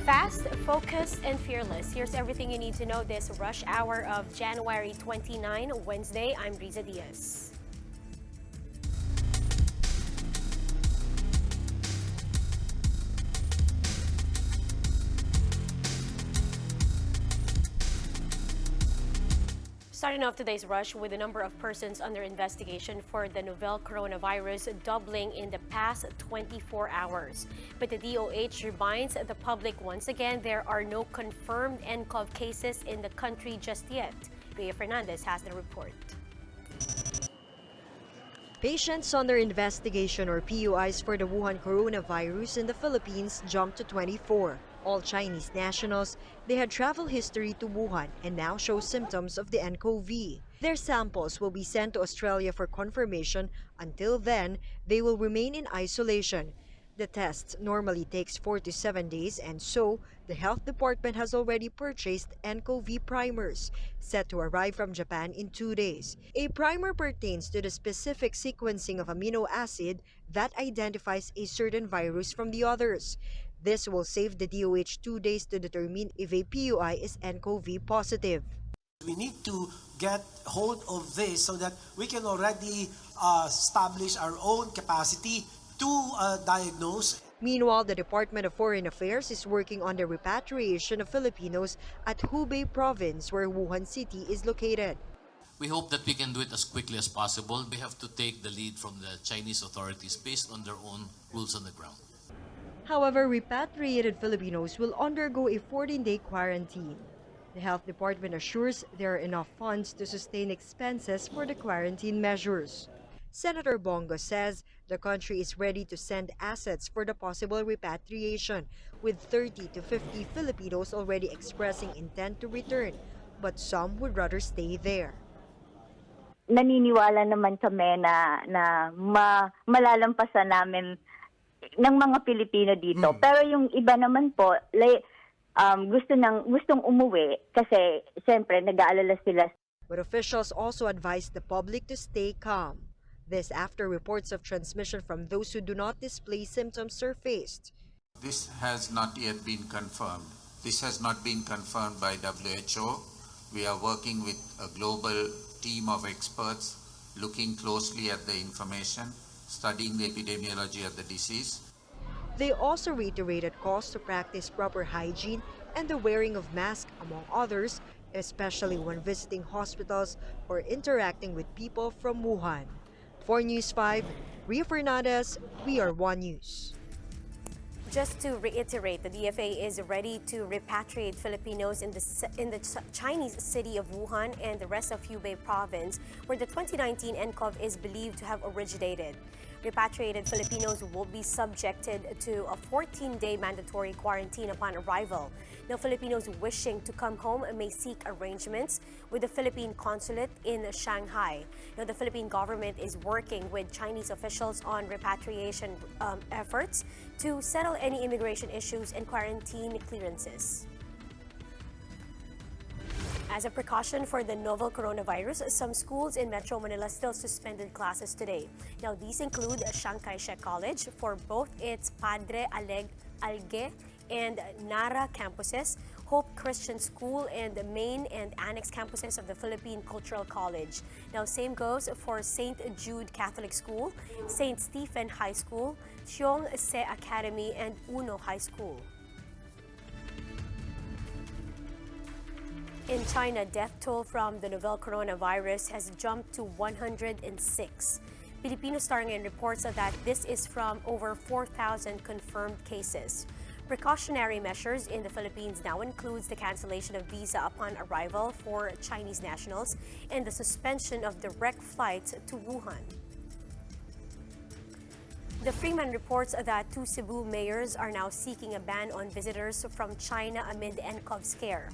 Fast, focused, and fearless. Here's everything you need to know this rush hour of January 29, Wednesday. I'm Riza Diaz. Starting off today's rush with the number of persons under investigation for the novel coronavirus doubling in the past 24 hours. But the DOH reminds the public once again there are no confirmed nCoV cases in the country just yet. Bea Fernandez has the report. Patients under investigation or PUIs for the Wuhan coronavirus in the Philippines jumped to 24. All Chinese nationals, they had travel history to Wuhan and now show symptoms of the nCoV. Their samples will be sent to Australia for confirmation. Until then, they will remain in isolation. The test normally takes 4 to 7 days, and so the health department has already purchased nCoV primers, set to arrive from Japan in 2 days. A primer pertains to the specific sequencing of amino acid that identifies a certain virus from the others. This will save the DOH 2 days to determine if a PUI is nCoV positive. We need to get hold of this so that we can already establish our own capacity to diagnose. Meanwhile, the Department of Foreign Affairs is working on the repatriation of Filipinos at Hubei province, where Wuhan City is located. We hope that we can do it as quickly as possible. We have to take the lead from the Chinese authorities based on their own rules on the ground. However, repatriated Filipinos will undergo a 14-day quarantine. The health department assures there are enough funds to sustain expenses for the quarantine measures. Senator Bongo says the country is ready to send assets for the possible repatriation, with 30 to 50 Filipinos already expressing intent to return, but some would rather stay there. Naniniwala naman kami na malalampasan namin ng mga Pilipino dito. Pero yung iba naman po, gustong umuwi kasi siyempre nag-aalala sila. But officials also advised the public to stay calm. This after reports of transmission from those who do not display symptoms surfaced. This has not yet been confirmed. This has not been confirmed by WHO. We are working with a global team of experts looking closely at the information, studying the epidemiology of the disease. They also reiterated calls to practice proper hygiene and the wearing of masks, among others, especially when visiting hospitals or interacting with people from Wuhan. For News 5, Ria Fernandez, We Are One News. Just to reiterate, the DFA is ready to repatriate Filipinos in the Chinese city of Wuhan and the rest of Hubei province, where the 2019 nCoV is believed to have originated. Repatriated Filipinos will be subjected to a 14-day mandatory quarantine upon arrival. Now, Filipinos wishing to come home may seek arrangements with the Philippine consulate in Shanghai. Now, the Philippine government is working with Chinese officials on repatriation efforts to settle any immigration issues and quarantine clearances. As a precaution for the novel coronavirus, some schools in Metro Manila still suspended classes today. Now, these include Shanghai Shek College for both its Padre Alge and Nara campuses, Hope Christian School, and the main and annex campuses of the Philippine Cultural College. Now, same goes for St. Jude Catholic School, St. Stephen High School, Cheong Se Academy, and Uno High School. In China, death toll from the novel coronavirus has jumped to 106. Filipino Star Ngayon reports that this is from over 4,000 confirmed cases. Precautionary measures in the Philippines now includes the cancellation of visa upon arrival for Chinese nationals and the suspension of direct flights to Wuhan. The Freeman reports that 2 Cebu mayors are now seeking a ban on visitors from China amid the nCoV scare.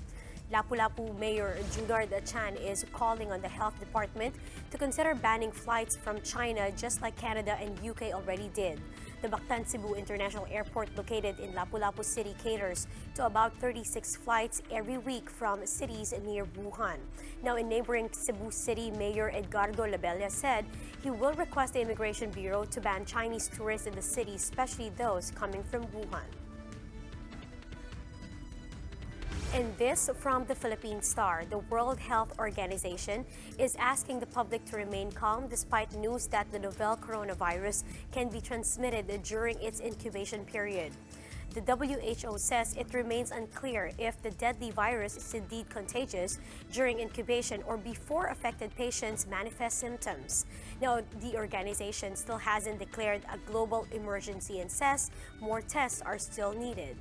Lapu-Lapu Mayor Judard Chan is calling on the health department to consider banning flights from China just like Canada and UK already did. The Bactan Cebu International Airport located in Lapu-Lapu City caters to about 36 flights every week from cities near Wuhan. Now, in neighboring Cebu City, Mayor Edgardo Labella said he will request the Immigration Bureau to ban Chinese tourists in the city, especially those coming from Wuhan. And this from the Philippine Star. The World Health Organization is asking the public to remain calm despite news that the novel coronavirus can be transmitted during its incubation period. The WHO says it remains unclear if the deadly virus is indeed contagious during incubation or before affected patients manifest symptoms. Now, the organization still hasn't declared a global emergency and says more tests are still needed.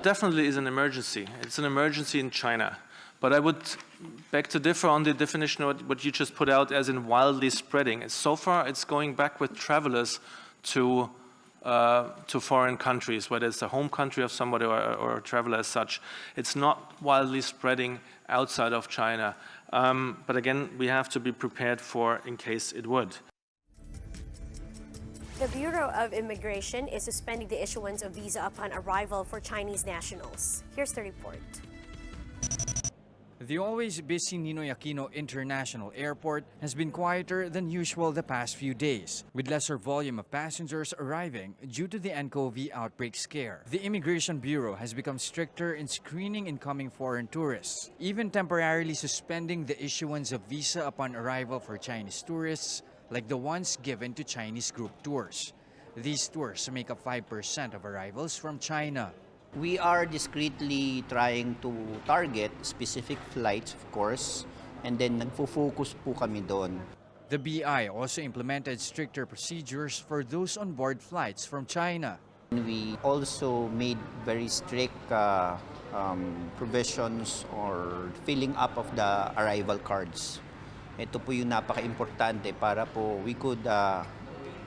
Definitely is an emergency. It's an emergency in China. But I would beg to differ on the definition of what you just put out as in wildly spreading. So far, it's going back with travelers to foreign countries, whether it's the home country of somebody or a traveler as such. It's not wildly spreading outside of China. But again, we have to be prepared for in case it would. The Bureau of Immigration is suspending the issuance of visa upon arrival for Chinese nationals. Here's the report. The always busy Ninoy Aquino International Airport has been quieter than usual the past few days, with lesser volume of passengers arriving due to the nCoV outbreak scare. The Immigration Bureau has become stricter in screening incoming foreign tourists, even temporarily suspending the issuance of visa upon arrival for Chinese tourists, like the ones given to Chinese group tours. These tours make up 5% of arrivals from China. We are discreetly trying to target specific flights, of course, and then nagfo-focus po kami doon. The BI also implemented stricter procedures for those on board flights from China. We also made very strict provisions or filling up of the arrival cards. Ito po yung napaka-importante para po we could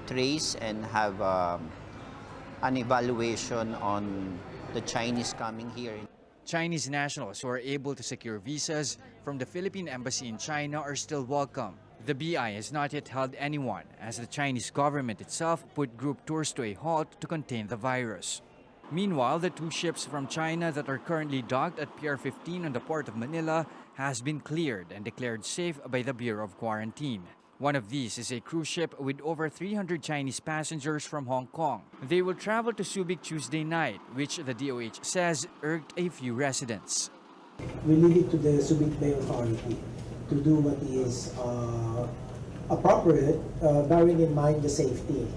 trace and have an evaluation on the Chinese coming here. Chinese nationals who are able to secure visas from the Philippine Embassy in China are still welcome. The BI has not yet held anyone, as the Chinese government itself put group tours to a halt to contain the virus. Meanwhile, the 2 ships from China that are currently docked at Pier 15 on the port of Manila has been cleared and declared safe by the Bureau of Quarantine. One of these is a cruise ship with over 300 Chinese passengers from Hong Kong. They will travel to Subic Tuesday night, which the DOH says irked a few residents. We leave it to the Subic Bay Authority to do what is appropriate, bearing in mind the safety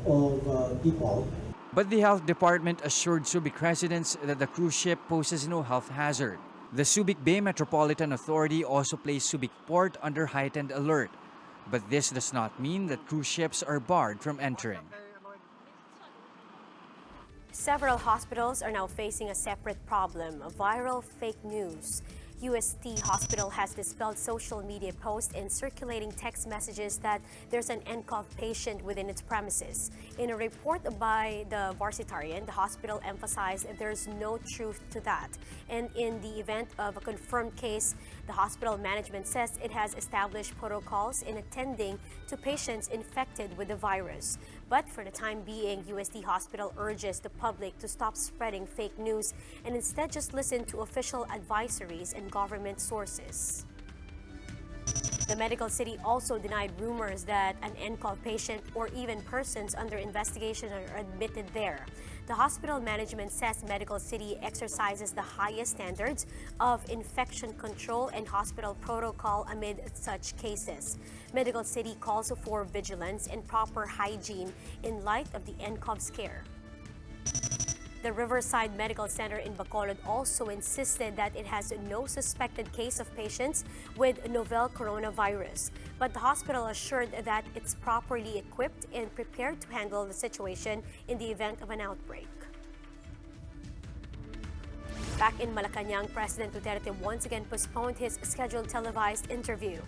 of people. But the health department assured Subic residents that the cruise ship poses no health hazard. The Subic Bay Metropolitan Authority also placed Subic Port under heightened alert. But this does not mean that cruise ships are barred from entering. Several hospitals are now facing a separate problem: viral fake news. UST Hospital has dispelled social media posts and circulating text messages that there's an nCoV patient within its premises. In a report by the Varsitarian, the hospital emphasized that there's no truth to that. And in the event of a confirmed case, the hospital management says it has established protocols in attending to patients infected with the virus. But for the time being, UST Hospital urges the public to stop spreading fake news and instead just listen to official advisories and government sources. The medical city also denied rumors that an nCoV patient or even persons under investigation are admitted there. The hospital management says Medical City exercises the highest standards of infection control and hospital protocol amid such cases. Medical City calls for vigilance and proper hygiene in light of the nCoV scare. The Riverside Medical Center in Bacolod also insisted that it has no suspected case of patients with novel coronavirus. But the hospital assured that it's properly equipped and prepared to handle the situation in the event of an outbreak. Back in Malacanang, President Duterte once again postponed his scheduled televised interview.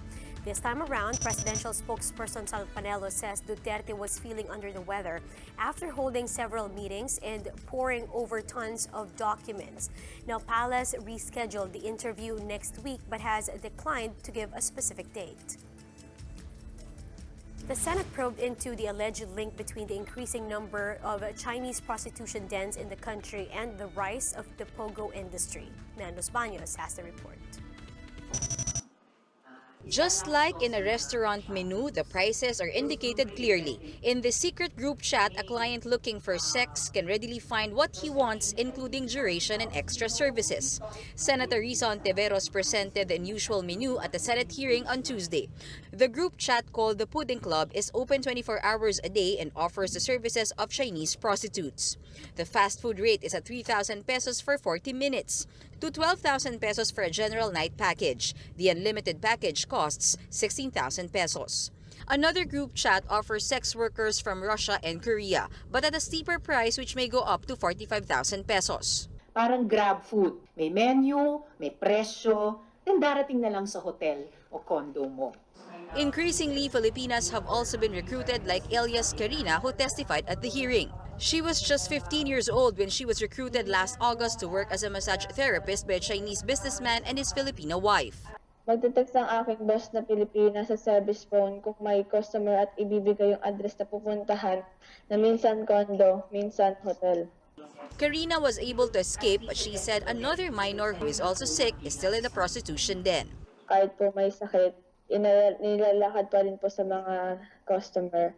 This time around, presidential spokesperson Sal Panelo says Duterte was feeling under the weather after holding several meetings and poring over tons of documents. Now, Palace rescheduled the interview next week but has declined to give a specific date. The Senate probed into the alleged link between the increasing number of Chinese prostitution dens in the country and the rise of the pogo industry. Nandos Baños has the report. Just like in a restaurant menu, the prices are indicated clearly. In the secret group chat, a client looking for sex can readily find what he wants, including duration and extra services. Senator Risa Ontiveros presented the unusual menu at the Senate hearing on Tuesday. The group chat, called the Pudding Club, is open 24 hours a day and offers the services of Chinese prostitutes. The fast food rate is at 3,000 pesos for 40 minutes to 12,000 pesos for a general night package. The unlimited package costs 16,000 pesos. Another group chat offers sex workers from Russia and Korea, but at a steeper price which may go up to 45,000 pesos. Parang grab food. May menu, may presyo, then darating na lang sa hotel o condo mo. Increasingly, Filipinas have also been recruited, like Elias Karina, who testified at the hearing. She was just 15 years old when she was recruited last August to work as a massage therapist by a Chinese businessman and his Filipino wife. Magte-text ang aking boss na Pilipina sa service phone kung may customer at ibibigay yung address na pupuntahan na minsan condo, minsan hotel. Karina was able to escape, but she said another minor who is also sick is still in the prostitution den. Kahit po may sakit, nilalakad pa rin po sa mga customer.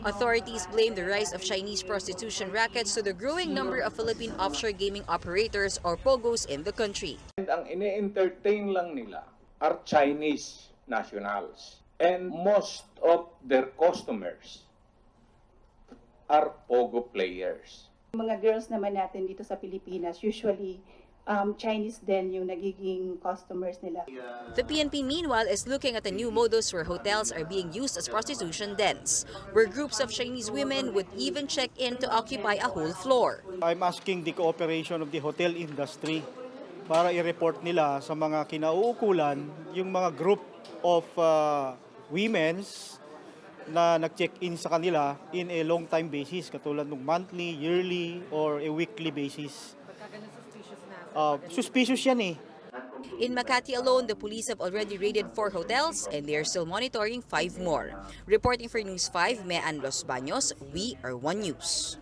Authorities blame the rise of Chinese prostitution rackets to the growing number of Philippine offshore gaming operators or POGOs in the country. And ang ine-entertain lang nila are Chinese nationals. And most of their customers are POGO players. Mga girls naman natin dito sa Pilipinas, usually Chinese din yung nagiging customers nila. The PNP meanwhile is looking at a new modus where hotels are being used as prostitution dens, where groups of Chinese women would even check in to occupy a whole floor. I'm asking the cooperation of the hotel industry para i-report nila sa mga kinauukulan yung mga group of women's na nag-check-in sa kanila in a long-time basis, katulad ng monthly, yearly, or a weekly basis. Suspicious yan eh. In Makati alone, the police have already raided 4 hotels and they are still monitoring 5 more. Reporting for News 5, Mean Los Baños, we are One News.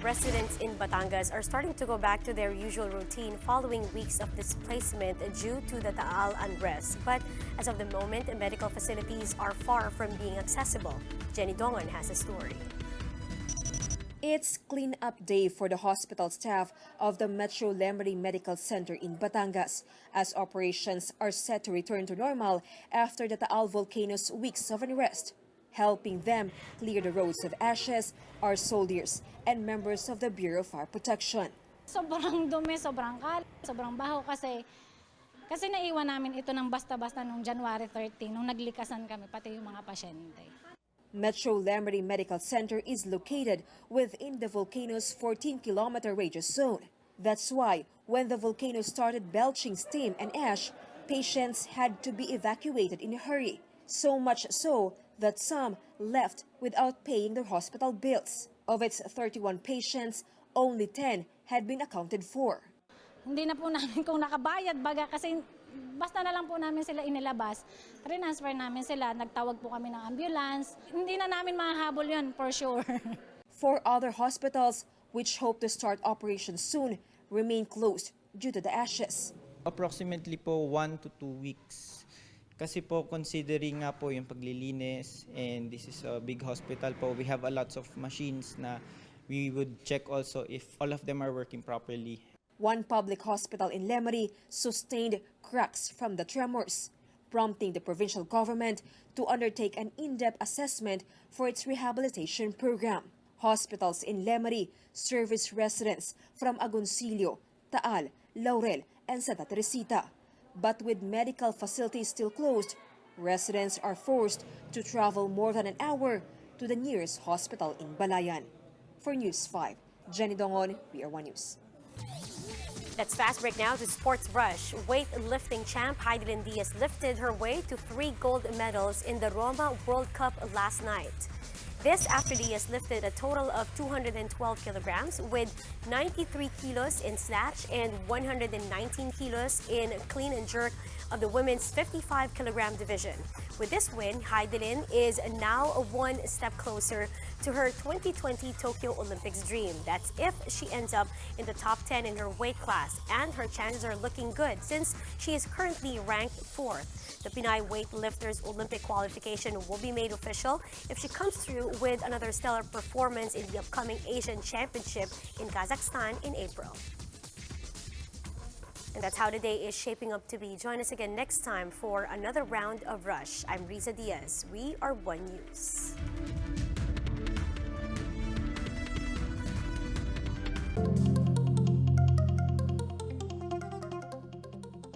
Residents in Batangas are starting to go back to their usual routine following weeks of displacement due to the Taal unrest. But as of the moment, medical facilities are far from being accessible. Jenny Dongan has a story. It's clean-up day for the hospital staff of the Metro Lemery Medical Center in Batangas, as operations are set to return to normal after the Taal volcano's weeks of unrest. Helping them clear the roads of ashes are soldiers and members of the Bureau of Fire Protection. Sobrang dumi, sobrang kalat, sobrang baho kasi naiwan namin ito ng basta-basta noong January 13, nung naglikasan kami, pati yung mga pasyente. Metro Lemery Medical Center is located within the volcano's 14-kilometer radius zone. That's why, when the volcano started belching steam and ash, patients had to be evacuated in a hurry. So much so that some left without paying their hospital bills. Of its 31 patients, only 10 had been accounted for. Hindi na po namin kung nakabayad baga kasi basta na lang po namin sila inilabas, transfer namin sila, nagtawag po kami ng ambulance. Hindi na namin mahahabol yun, for sure. 4 other hospitals, which hope to start operations soon, remain closed due to the ashes. Approximately po 1 to 2 weeks. Kasi po considering nga po yung paglilinis, and this is a big hospital po, we have a lots of machines na we would check also if all of them are working properly. One public hospital in Lemery sustained cracks from the tremors, prompting the provincial government to undertake an in-depth assessment for its rehabilitation program. Hospitals in Lemery service residents from Agoncillo, Taal, Laurel, and Santa Teresita. But with medical facilities still closed, residents are forced to travel more than an hour to the nearest hospital in Balayan. For News 5, Jenny Dongon, we are One News. Let's fast break now to Sports Brush. Weightlifting champ Hidilyn Diaz lifted her way to 3 gold medals in the Roma World Cup last night. This after Diaz lifted a total of 212 kilograms with 93 kilos in snatch and 119 kilos in clean and jerk of the women's 55-kilogram division. With this win, Hidilyn is now one step closer to her 2020 Tokyo Olympics dream. That's if she ends up in the top 10 in her weight class, and her chances are looking good since she is currently ranked 4th. The Pinay weightlifter's Olympic qualification will be made official if she comes through with another stellar performance in the upcoming Asian Championship in Kazakhstan in April. And that's how today is shaping up to be. Join us again next time for another round of Rush. I'm Hidilyn Diaz. We are One News.